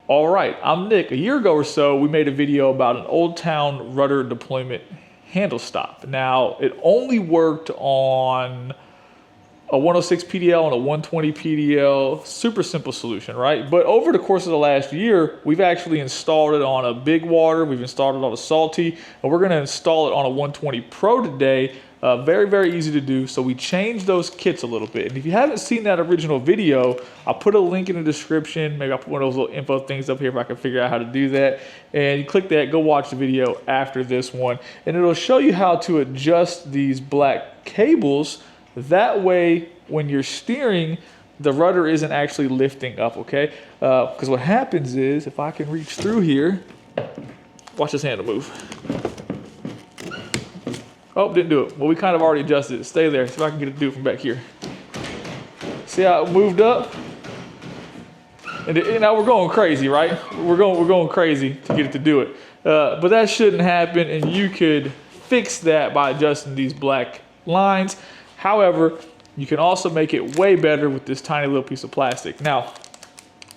All right, I'm Nick. A year ago or so, we made a video about an Old Town rudder deployment handle stop. Now, it only worked on a 106 PDL and a 120 PDL, super simple solution, right? But over the course of the last year, we've actually installed it on a big water, we've installed it on a salty, and we're gonna install it on a 120 Pro today. Very, very easy to do. So we changed those kits a little bit. And if you haven't seen that original video, I'll put a link in the description. Maybe I'll put one of those little info things up here if I can figure out how to do that. And you click that, go watch the video after this one. And it'll show you how to adjust these black cables. That way, when you're steering, the rudder isn't actually lifting up, okay? Because what happens is, if I can reach through here, watch this handle move. Oh, didn't do it. Well, we kind of already adjusted it. Stay there. See if I can get it to do it from back here. See how it moved up? And now we're going crazy, right? We're going crazy to get it to do it. But that shouldn't happen, and you could fix that by adjusting these black lines. However, you can also make it way better with this tiny little piece of plastic. Now,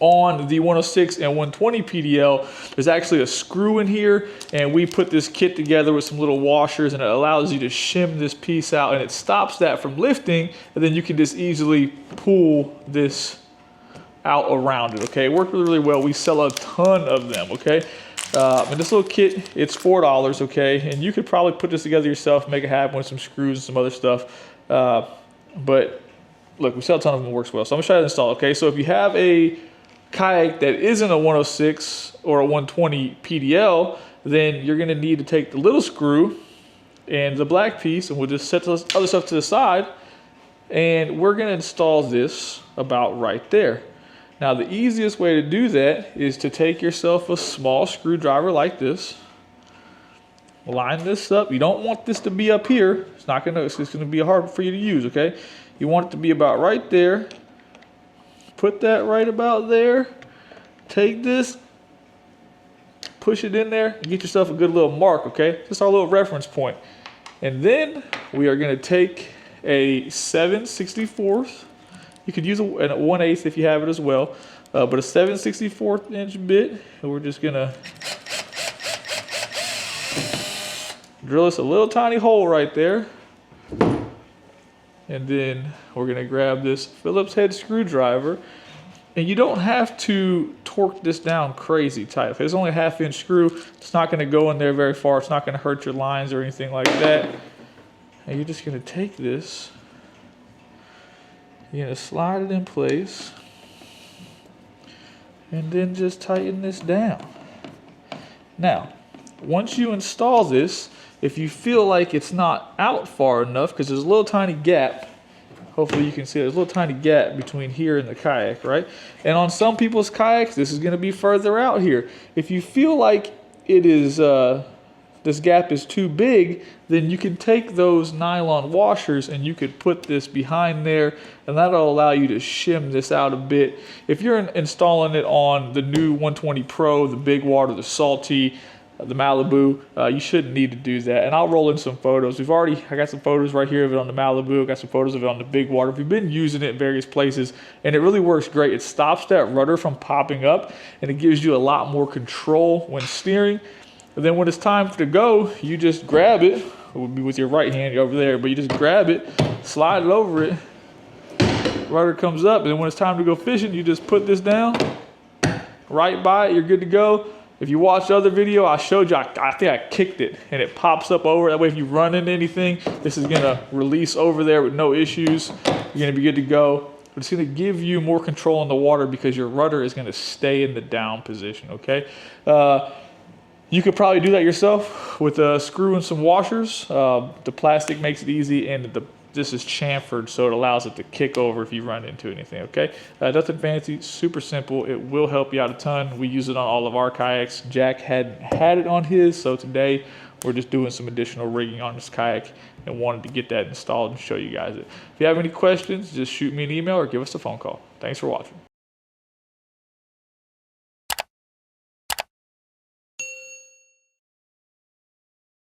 on the 106 and 120 PDL, there's actually a screw in here, and we put this kit together with some little washers, and it allows you to shim this piece out, and it stops that from lifting, and then you can just easily pull this out around it, okay? It worked really, really well. We sell a ton of them, okay? And this little kit, it's $4, okay? And you could probably put this together yourself, make it happen with some screws and some other stuff. But look, we sell a ton of them, it works well. So I'm gonna try to install, okay? So if you have a kayak that isn't a 106 or a 120 PDL, then you're gonna need to take the little screw and the black piece, and we'll just set the other stuff to the side, and we're gonna install this about right there. Now, the easiest way to do that is to take yourself a small screwdriver like this, line this up. You don't want this to be up here. It's gonna be hard for you to use, okay? You want it to be about right there. Put that right about there. Take this, push it in there, and get yourself a good little mark, okay? Just our little reference point. And then we are gonna take a 7/64. You could use a 1/8 if you have it as well, but a 7/64 inch bit, and we're just gonna drill us a little tiny hole right there. And then we're gonna grab this Phillips head screwdriver, and you don't have to torque this down crazy tight. Okay? It's only a 1/2 inch screw. It's not gonna go in there very far. It's not gonna hurt your lines or anything like that. And you're just gonna take this, you're gonna slide it in place, and then just tighten this down. Now, once you install this, if you feel like it's not out far enough, because there's a little tiny gap, hopefully you can see there's a little tiny gap between here and the kayak, right? And on some people's kayaks, this is gonna be further out here. If you feel like it is, this gap is too big, then you can take those nylon washers and you could put this behind there, and that'll allow you to shim this out a bit. If you're installing it on the new 120 Pro, the big water, the salty, the Malibu, you shouldn't need to do that. And I'll roll in some photos. I got some photos right here of it on the Malibu. I got some photos of it on the big water. We've been using it in various places, and it really works great. It stops that rudder from popping up, and it gives you a lot more control when steering. And then when it's time to go, you just grab it. It would be with your right hand over there, but you just grab it, slide it over it, rudder comes up, and then when it's time to go fishing, you just put this down, right by it, you're good to go. If you watched the other video, I showed you, I think I kicked it, and it pops up over. That way if you run into anything, this is gonna release over there with no issues. You're gonna be good to go. But it's gonna give you more control in the water because your rudder is gonna stay in the down position, okay? You could probably do that yourself with a screw and some washers. The plastic makes it easy, and this is chamfered, so it allows it to kick over if you run into anything, okay? Nothing fancy, super simple. It will help you out a ton. We use it on all of our kayaks. Jack hadn't had it on his, so today we're just doing some additional rigging on this kayak and wanted to get that installed and show you guys it. If you have any questions, just shoot me an email or give us a phone call. Thanks for watching.